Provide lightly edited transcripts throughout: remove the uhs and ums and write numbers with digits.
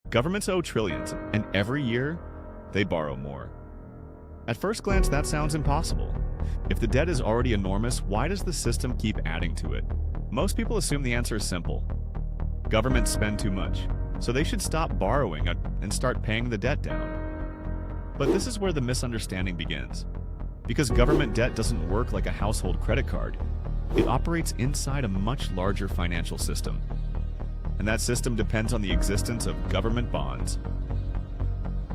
Governments owe trillions, and every year, they borrow more. At first glance, that sounds impossible. If the debt is already enormous, why does the system keep adding to it? Most people assume the answer is simple. Governments spend too much, so they should stop borrowing and start paying the debt down. But this is where the misunderstanding begins. Because government debt doesn't work like a household credit card. It operates inside a much larger financial system. And that system depends on the existence of government bonds.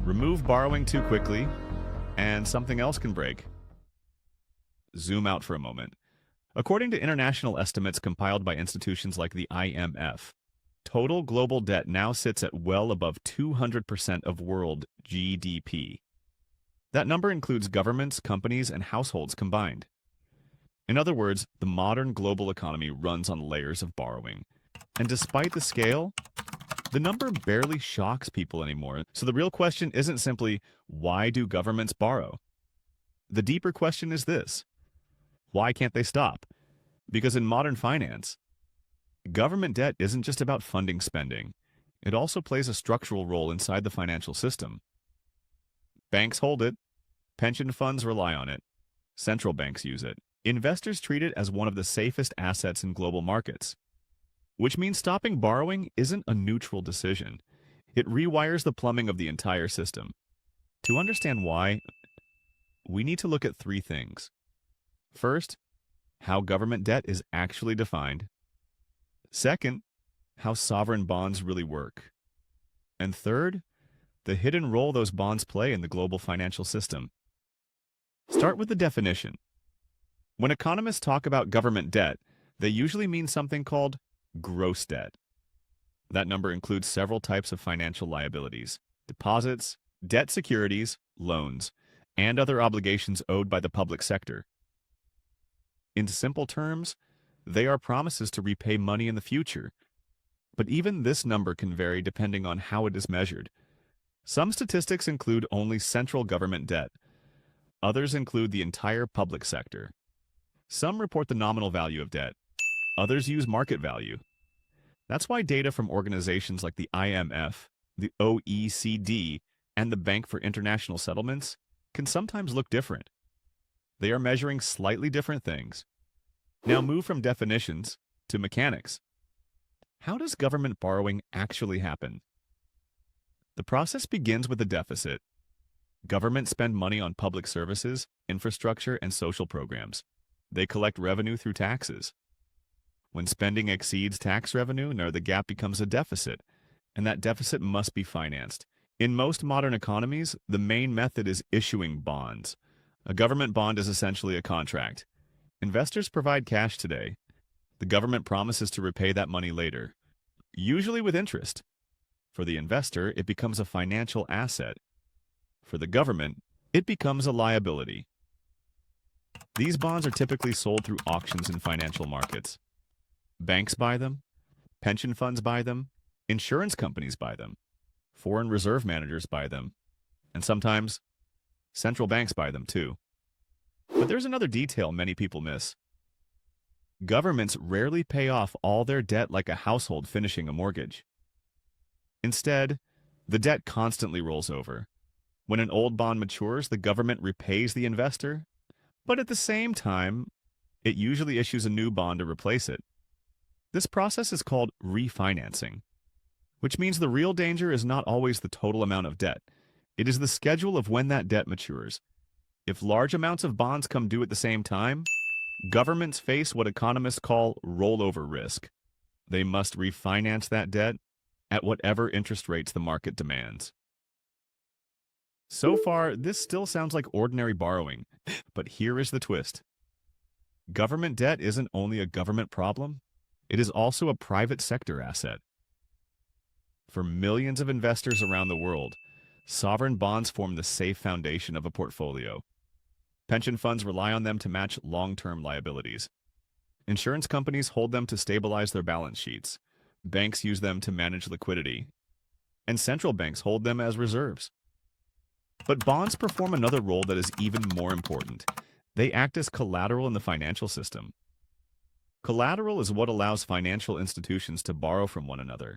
Remove borrowing too quickly, and something else can break. Zoom out for a moment. According to international estimates compiled by institutions like the IMF, total global debt now sits at well above 200% of world GDP. That number includes governments, companies, and households combined. In other words, the modern global economy runs on layers of borrowing. And despite the scale, the number barely shocks people anymore. So the real question isn't simply, why do governments borrow? The deeper question is this: why can't they stop? Because in modern finance, government debt isn't just about funding spending. It also plays a structural role inside the financial system. Banks hold it. Pension funds rely on it. Central banks use it. Investors treat it as one of the safest assets in global markets. Which means stopping borrowing isn't a neutral decision. It rewires the plumbing of the entire system. To understand why, we need to look at three things. First, how government debt is actually defined. Second, how sovereign bonds really work. And third, the hidden role those bonds play in the global financial system. Start with the definition. When economists talk about government debt, they usually mean something called gross debt. That number includes several types of financial liabilities: deposits, debt securities, loans, and other obligations owed by the public sector. In simple terms, they are promises to repay money in the future. But even this number can vary depending on how it is measured. Some statistics include only central government debt. Others include the entire public sector. Some report the nominal value of debt. Others use market value. That's why data from organizations like the IMF, the OECD, and the Bank for International Settlements can sometimes look different. They are measuring slightly different things. Now move from definitions to mechanics. How does government borrowing actually happen? The process begins with a deficit. Governments spend money on public services, infrastructure, and social programs. They collect revenue through taxes. When spending exceeds tax revenue, the gap becomes a deficit, and that deficit must be financed. In most modern economies, the main method is issuing bonds. A government bond is essentially a contract. Investors provide cash today. The government promises to repay that money later, usually with interest. For the investor, it becomes a financial asset. For the government, it becomes a liability. These bonds are typically sold through auctions in financial markets. Banks buy them, pension funds buy them, insurance companies buy them, foreign reserve managers buy them, and sometimes central banks buy them too. But there's another detail many people miss. Governments rarely pay off all their debt like a household finishing a mortgage. Instead, the debt constantly rolls over. When an old bond matures, the government repays the investor, but at the same time, it usually issues a new bond to replace it. This process is called refinancing, which means the real danger is not always the total amount of debt. It is the schedule of when that debt matures. If large amounts of bonds come due at the same time, governments face what economists call rollover risk. They must refinance that debt at whatever interest rates the market demands. So far, this still sounds like ordinary borrowing, but here is the twist. Government debt isn't only a government problem, it is also a private sector asset. For millions of investors around the world, sovereign bonds form the safe foundation of a portfolio. Pension funds rely on them to match long-term liabilities. Insurance companies hold them to stabilize their balance sheets. Banks use them to manage liquidity. And central banks hold them as reserves. But bonds perform another role that is even more important. They act as collateral in the financial system. Collateral is what allows financial institutions to borrow from one another.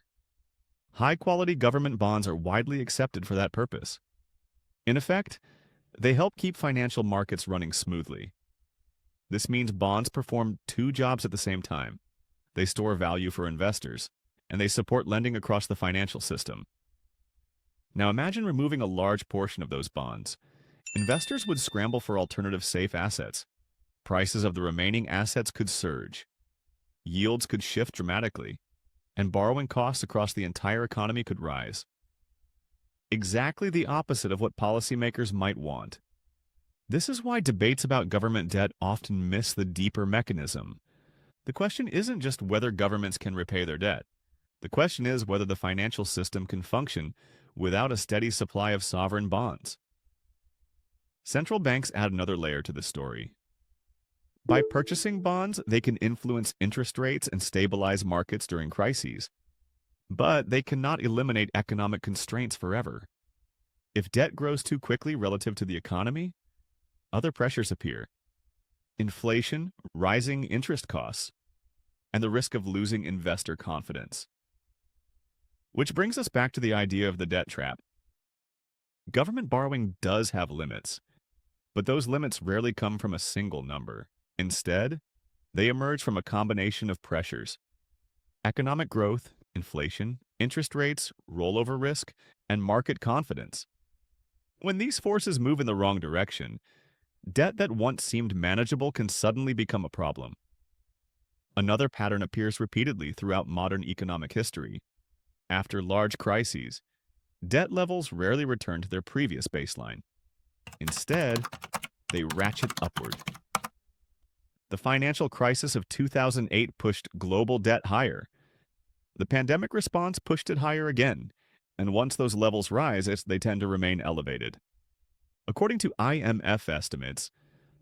High-quality government bonds are widely accepted for that purpose. In effect, they help keep financial markets running smoothly. This means bonds perform two jobs at the same time. They store value for investors, and they support lending across the financial system. Now imagine removing a large portion of those bonds. Investors would scramble for alternative safe assets. Prices of the remaining assets could surge. Yields could shift dramatically, and borrowing costs across the entire economy could rise. Exactly the opposite of what policymakers might want. This is why debates about government debt often miss the deeper mechanism. The question isn't just whether governments can repay their debt. The question is whether the financial system can function without a steady supply of sovereign bonds. Central banks add another layer to the story. By purchasing bonds, they can influence interest rates and stabilize markets during crises. But they cannot eliminate economic constraints forever. If debt grows too quickly relative to the economy, other pressures appear. Inflation, rising interest costs, and the risk of losing investor confidence. Which brings us back to the idea of the debt trap. Government borrowing does have limits, but those limits rarely come from a single number. Instead, they emerge from a combination of pressures: economic growth, inflation, interest rates, rollover risk, and market confidence. When these forces move in the wrong direction, debt that once seemed manageable can suddenly become a problem. Another pattern appears repeatedly throughout modern economic history. After large crises, debt levels rarely return to their previous baseline. Instead, they ratchet upward. The financial crisis of 2008 pushed global debt higher. The pandemic response pushed it higher again, and once those levels rise, they tend to remain elevated. According to IMF estimates,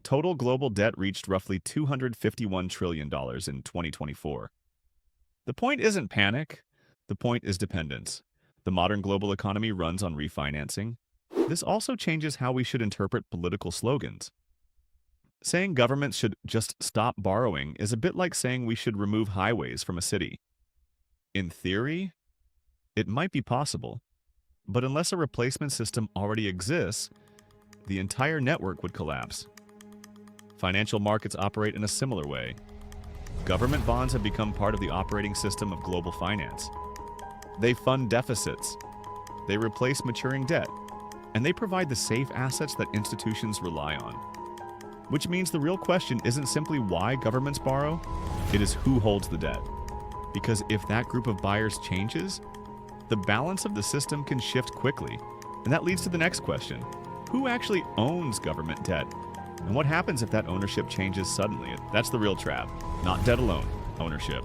total global debt reached roughly $251 trillion in 2024. The point isn't panic, the point is dependence. The modern global economy runs on refinancing. This also changes how we should interpret political slogans. Saying governments should just stop borrowing is a bit like saying we should remove highways from a city. In theory, it might be possible, but unless a replacement system already exists, the entire network would collapse. Financial markets operate in a similar way. Government bonds have become part of the operating system of global finance. They fund deficits, they replace maturing debt, and they provide the safe assets that institutions rely on. Which means the real question isn't simply why governments borrow, it is who holds the debt. Because if that group of buyers changes, the balance of the system can shift quickly. And that leads to the next question. Who actually owns government debt? And what happens if that ownership changes suddenly? That's the real trap. Not debt alone, ownership.